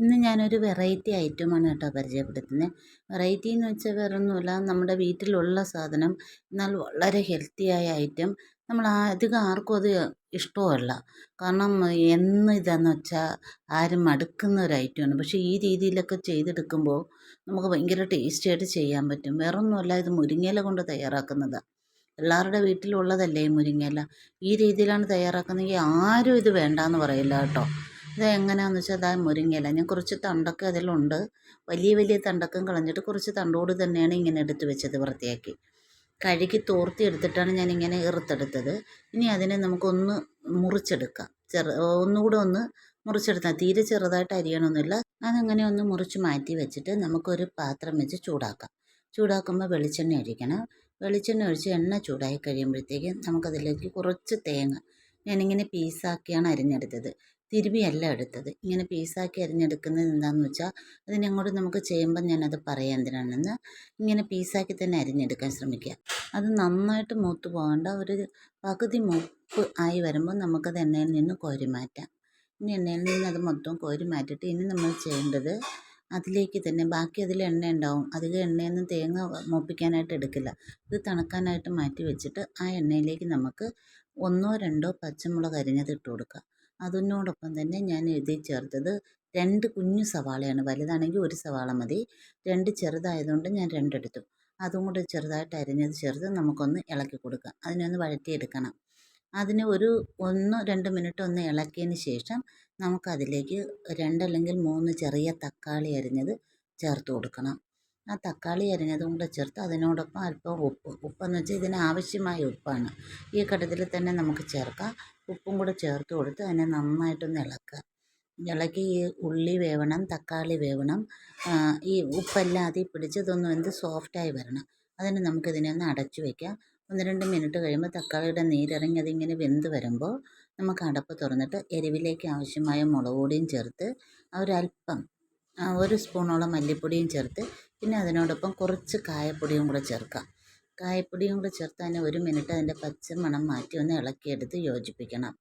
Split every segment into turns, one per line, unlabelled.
ഇന്ന് ഞാനൊരു വെറൈറ്റി ഐറ്റമാണ് കേട്ടോ പരിചയപ്പെടുത്തുന്നത്. വെറൈറ്റി എന്ന് വെച്ചാൽ വേറൊന്നുമല്ല, നമ്മുടെ വീട്ടിലുള്ള സാധനം എന്നാൽ വളരെ ഹെൽത്തിയായ ഐറ്റം. നമ്മൾ അധികം ആർക്കും അത് ഇഷ്ടവുമല്ല. കാരണം എന്ന് ഇതാന്ന് വെച്ചാൽ ആരും മടുക്കുന്ന ഒരു ഐറ്റമാണ്. പക്ഷേ ഈ രീതിയിലൊക്കെ ചെയ്തെടുക്കുമ്പോൾ നമുക്ക് ഭയങ്കര ടേസ്റ്റി ആയിട്ട് ചെയ്യാൻ പറ്റും. വേറൊന്നുമല്ല, ഇത് മുരിങ്ങയില കൊണ്ട് തയ്യാറാക്കുന്നതാണ്. എല്ലാവരുടെ വീട്ടിലുള്ളതല്ലേ ഈ മുരിങ്ങയില. ഈ രീതിയിലാണ് തയ്യാറാക്കുന്നതെങ്കിൽ ആരും ഇത് വേണ്ടാന്ന് പറയില്ല കേട്ടോ. ഇത് എങ്ങനെയാണെന്ന് വെച്ചാൽ അതാ മുരിങ്ങയില ഞാൻ കുറച്ച് തണ്ടൊക്കെ അതിലുണ്ട്. വലിയ വലിയ തണ്ടൊക്കെ കളഞ്ഞിട്ട് കുറച്ച് തണ്ടോട് തന്നെയാണ് ഇങ്ങനെ എടുത്ത് വെച്ചത് വൃത്തിയാക്കി. കഴുകി തോർത്തി എടുത്തിട്ടാണ് ഞാനിങ്ങനെ ഇറുത്തെടുത്തത്. ഇനി അതിനെ നമുക്കൊന്ന് മുറിച്ചെടുക്കാം. ഒന്നുകൂടെ ഒന്ന് മുറിച്ചെടുത്താൽ തീരെ ചെറുതായിട്ട് അരിയണമൊന്നുമില്ല. അതങ്ങനെ ഒന്ന് മുറിച്ച് മാറ്റി വെച്ചിട്ട് നമുക്കൊരു പാത്രം വെച്ച് ചൂടാക്കാം. ചൂടാക്കുമ്പോൾ വെളിച്ചെണ്ണ ഒഴിക്കണം. വെളിച്ചെണ്ണ ഒഴിച്ച് എണ്ണ ചൂടായി കഴിയുമ്പോഴത്തേക്കും നമുക്കതിലേക്ക് കുറച്ച് തേങ്ങ ഞാനിങ്ങനെ പീസാക്കിയാണ് അരിഞ്ഞെടുത്തത്. തിരുമ്മിയല്ല എടുത്തത്. ഇങ്ങനെ പീസാക്കി അരിഞ്ഞെടുക്കുന്നത് എന്താണെന്ന് വെച്ചാൽ അതിനങ്ങോട്ട് നമുക്ക് ചെയ്യുമ്പോൾ ഞാനത് പറയാം എന്തിനാണെന്ന്. ഇങ്ങനെ പീസാക്കി തന്നെ അരിഞ്ഞെടുക്കാൻ ശ്രമിക്കുക. അത് നന്നായിട്ട് മൂത്ത് പോകേണ്ട, ഒരു പകുതി മൂപ്പ് ആയി വരുമ്പോൾ നമുക്കത് എണ്ണയിൽ നിന്ന് കോരി മാറ്റാം. ഇനി എണ്ണയിൽ നിന്ന് അത് മൊത്തം കോരി മാറ്റിയിട്ട് ഇനി നമ്മൾ ചെയ്യേണ്ടത് അതിലേക്ക് തന്നെ ബാക്കി അതിൽ എണ്ണ ഉണ്ടാവും. അധികം എണ്ണയൊന്നും തേങ്ങ മൂപ്പിക്കാനായിട്ട് എടുക്കില്ല. ഇത് തണുക്കാനായിട്ട് മാറ്റി വെച്ചിട്ട് ആ എണ്ണയിലേക്ക് നമുക്ക് 1-2 പച്ചമുളക് അരിഞ്ഞത് ഇട്ട് കൊടുക്കുക. അതിനോടൊപ്പം തന്നെ ഞാൻ ഇതിൽ ചേർത്തത് 2 കുഞ്ഞു സവാളയാണ്. വലുതാണെങ്കിൽ 1 സവാള മതി. 2 ചെറുതായതുകൊണ്ട് ഞാൻ 2 എടുത്തു. അതും കൂടെ ചെറുതായിട്ട് അരിഞ്ഞത് ചേർത്ത് നമുക്കൊന്ന് ഇളക്കി കൊടുക്കാം. അതിനൊന്ന് വഴറ്റിയെടുക്കണം. അതിന് ഒരു 1-2 മിനിറ്റ് ഒന്ന് ഇളക്കിയതിന് ശേഷം നമുക്കതിലേക്ക് 2 അല്ലെങ്കിൽ 3 ചെറിയ തക്കാളി അരിഞ്ഞത് ചേർത്ത് കൊടുക്കണം. ആ തക്കാളി അരിഞ്ഞതും കൂടെ ചേർത്ത് അതിനോടൊപ്പം അല്പം ഉപ്പെന്ന് വെച്ചാൽ ഇതിന് ആവശ്യമായ ഉപ്പാണ്. ഈ ഘട്ടത്തിൽ തന്നെ നമുക്ക് ചേർക്കാം. ഉപ്പും കൂടെ ചേർത്ത് കൊടുത്ത് അതിനെ നന്നായിട്ടൊന്ന് ഇളക്കുക. ഇളക്കി ഈ ഉള്ളി വേവണം, തക്കാളി വേവണം. ഈ ഉപ്പെല്ലാം അതിൽ പിടിച്ച് ഇതൊന്ന് വെന്ത് സോഫ്റ്റായി വരണം. അതിന് നമുക്കിതിനെ ഒന്ന് അടച്ചു വയ്ക്കാം. 1-2 മിനിറ്റ് കഴിയുമ്പോൾ തക്കാളിയുടെ നീരിറങ്ങി അതിങ്ങനെ വെന്ത് വരുമ്പോൾ നമുക്ക് അടപ്പ് തുറന്നിട്ട് എരിവിലേക്ക് ആവശ്യമായ മുളക് പൊടിയും ചേർത്ത് ഒരല്പം 1 സ്പൂണോളം മല്ലിപ്പൊടിയും ചേർത്ത് പിന്നെ അതിനോടൊപ്പം കുറച്ച് കായപ്പൊടിയും കൂടെ ചേർക്കാം. കായപ്പൊടിയും കൂടെ ചേർത്ത് അതിനെ 1 മിനിറ്റ് അതിൻ്റെ പച്ചമണം മാറ്റി ഒന്ന് ഇളക്കിയെടുത്ത് യോജിപ്പിക്കണം.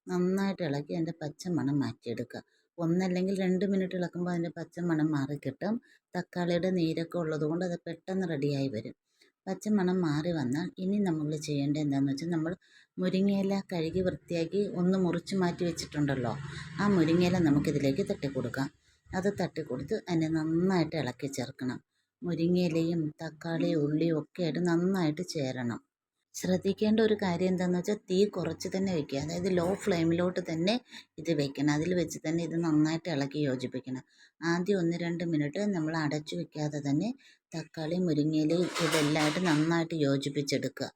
നന്നായിട്ട് ഇളക്കി അതിൻ്റെ പച്ചമണം മാറ്റിയെടുക്കുക. 1 അല്ലെങ്കിൽ 2 മിനിറ്റ് ഇളക്കുമ്പോൾ അതിൻ്റെ പച്ചമണം മാറിക്കിട്ടും. തക്കാളിയുടെ നീരൊക്കെ ഉള്ളതുകൊണ്ട് അത് പെട്ടെന്ന് റെഡിയായി വരും. പച്ചമണം മാറി വന്നാൽ ഇനി നമ്മൾ ചെയ്യേണ്ടത് എന്താണെന്ന് വെച്ചാൽ നമ്മൾ മുരിങ്ങയില കഴുകി വൃത്തിയാക്കി ഒന്ന് മുറിച്ച് മാറ്റി വെച്ചിട്ടുണ്ടല്ലോ. ആ മുരിങ്ങയില നമുക്കിതിലേക്ക് തട്ടിക്കൊടുക്കാം. അത് തട്ടിക്കൊടുത്ത് അതിനെ നന്നായിട്ട് ഇളക്കി ചേർക്കണം. മുരിങ്ങയിലയും തക്കാളിയും ഉള്ളിയും ഒക്കെ ആയിട്ട് നന്നായിട്ട് ചേരണം. ശ്രദ്ധിക്കേണ്ട ഒരു കാര്യം എന്താണെന്ന് വെച്ചാൽ തീ കുറച്ച് തന്നെ വയ്ക്കുക. അതായത് ലോ ഫ്ലെയിമിലോട്ട് തന്നെ ഇത് വെക്കണം. അതിൽ വെച്ച് തന്നെ ഇത് നന്നായിട്ട് ഇളക്കി യോജിപ്പിക്കണം. ആദ്യം 1-2 മിനിറ്റ് നമ്മൾ അടച്ചു വെക്കാതെ തന്നെ തക്കാളി മുരിങ്ങയിലയും ഇതെല്ലാമായിട്ട് നന്നായിട്ട് യോജിപ്പിച്ചെടുക്കുക.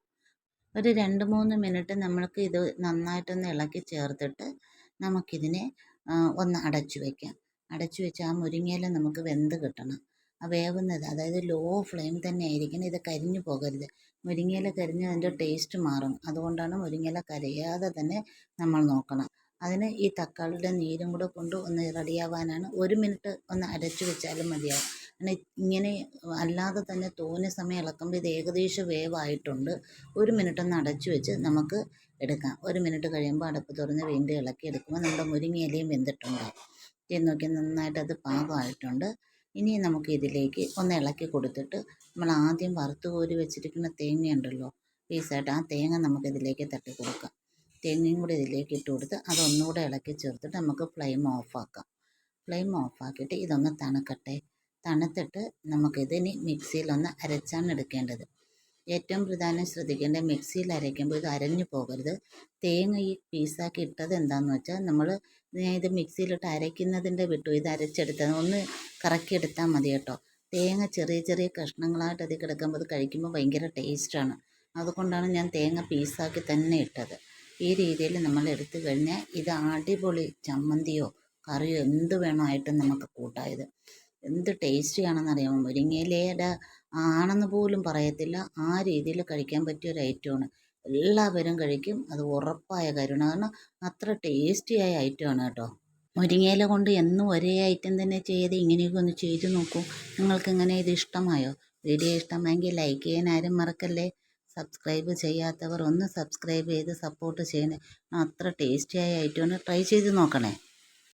ഒരു 2-3 മിനിറ്റ് നമ്മൾക്ക് ഇത് നന്നായിട്ടൊന്ന് ഇളക്കി ചേർത്തിട്ട് നമുക്കിതിനെ ഒന്ന് അടച്ചു വയ്ക്കാം. അടച്ചു വെച്ച് ആ മുരിങ്ങയില നമുക്ക് വെന്ത് കിട്ടണം. വേവുന്നത് അതായത് ലോ ഫ്ലെയിം തന്നെ ആയിരിക്കണം. ഇത് കരിഞ്ഞു പോകരുത്. മുരിങ്ങയില കരിഞ്ഞ് അതിൻ്റെ ടേസ്റ്റ് മാറും. അതുകൊണ്ടാണ് മുരിങ്ങയില കരിയാതെ തന്നെ നമ്മൾ നോക്കണം. അതിന് ഈ തക്കാളിയുടെ നീരും കൂടെ കൊണ്ട് ഒന്ന് റെഡിയാവാനാണ് 1 മിനിറ്റ് ഒന്ന് അടച്ചു വെച്ചാലും മതിയാവും. കാരണം ഇങ്ങനെ അല്ലാതെ തന്നെ തോനെ സമയം ഇളക്കുമ്പോൾ ഇത് ഏകദേശം വേവായിട്ടുണ്ട്. 1 മിനിറ്റ് ഒന്ന് അടച്ചു വെച്ച് നമുക്ക് എടുക്കാം. 1 മിനിറ്റ് കഴിയുമ്പോൾ അടപ്പ് തുറന്ന് വീണ്ടും ഇളക്കി എടുക്കുമ്പോൾ നമ്മുടെ മുരിങ്ങയിലയും വെന്തിട്ടുണ്ടാകും. ഇത് നോക്കി നന്നായിട്ട് അത് പാകമായിട്ടുണ്ട്. ഇനി നമുക്ക് ഇതിലേക്ക് ഒന്ന് ഇളക്കി കൊടുത്തിട്ട് നമ്മൾ ആദ്യം വറുത്ത് കോരി വെച്ചിരിക്കുന്ന തേങ്ങയുണ്ടല്ലോ പീസായിട്ട്, ആ തേങ്ങ നമുക്കിതിലേക്ക് തട്ടി കൊടുക്കാം. തേങ്ങയും കൂടി ഇതിലേക്ക് ഇട്ട് കൊടുത്ത് അതൊന്നുകൂടെ ഇളക്കി ചേർത്തിട്ട് നമുക്ക് ഫ്ലെയിം ഓഫാക്കാം. ഫ്ലെയിം ഓഫാക്കിയിട്ട് ഇതൊന്ന് തണുക്കട്ടെ. തണുത്തിട്ട് നമുക്കിതിനി മിക്സിയിലൊന്ന് അരച്ചാണ് എടുക്കേണ്ടത്. ഏറ്റവും പ്രധാനം ശ്രദ്ധിക്കേണ്ടത് മിക്സിയിൽ അരയ്ക്കുമ്പോൾ ഇത് അരഞ്ഞു പോകരുത്. തേങ്ങ ഈ പീസാക്കി ഇട്ടത് എന്താണെന്ന് വെച്ചാൽ നമ്മൾ ഇത് മിക്സിയിലിട്ട് അരയ്ക്കുന്നതിൻ്റെ വിട്ടു ഇത് അരച്ചെടുത്തത് ഒന്ന് കറക്കിയെടുത്താൽ മതി കേട്ടോ. തേങ്ങ ചെറിയ ചെറിയ കഷ്ണങ്ങളായിട്ട് അതിൽ കിടക്കുമ്പോൾ അത് കഴിക്കുമ്പോൾ ഭയങ്കര ടേസ്റ്റാണ്. അതുകൊണ്ടാണ് ഞാൻ തേങ്ങ പീസാക്കി തന്നെ ഇട്ടത്. ഈ രീതിയിൽ നമ്മൾ എടുത്തു കഴിഞ്ഞാൽ ഇത് അടിപൊളി ചമ്മന്തിയോ കറിയോ എന്ത് വേണമായിട്ടും നമുക്ക് കൂട്ടായത്. എന്ത് ടേസ്റ്റിയാണെന്നറിയാമോ. മുരിങ്ങയിലയുടെ ആണെന്ന് പോലും പറയത്തില്ല. ആ രീതിയിൽ കഴിക്കാൻ പറ്റിയ ഒരു ഐറ്റമാണ്. എല്ലാവരും കഴിക്കും, അത് ഉറപ്പായ കാര്യമാണ്. കാരണം അത്ര ടേസ്റ്റിയായ ഐറ്റമാണ് കേട്ടോ. മുരിങ്ങയില കൊണ്ട് എന്നും ഒരേ ഐറ്റം തന്നെ ചെയ്ത് ഇങ്ങനെയൊക്കെ ഒന്ന് ചെയ്ത് നോക്കൂ. നിങ്ങൾക്ക് എങ്ങനെ ഇത് ഇഷ്ടമായോ? വീഡിയോ ഇഷ്ടമായെങ്കിൽ ലൈക്ക് ചെയ്യാൻ ആരും മറക്കല്ലേ. സബ്സ്ക്രൈബ് ചെയ്യാത്തവർ ഒന്ന് സബ്സ്ക്രൈബ് ചെയ്ത് സപ്പോർട്ട് ചെയ്യണേ. അത്ര ടേസ്റ്റിയായ ഐറ്റമാണ്. ട്രൈ ചെയ്ത് നോക്കണേ.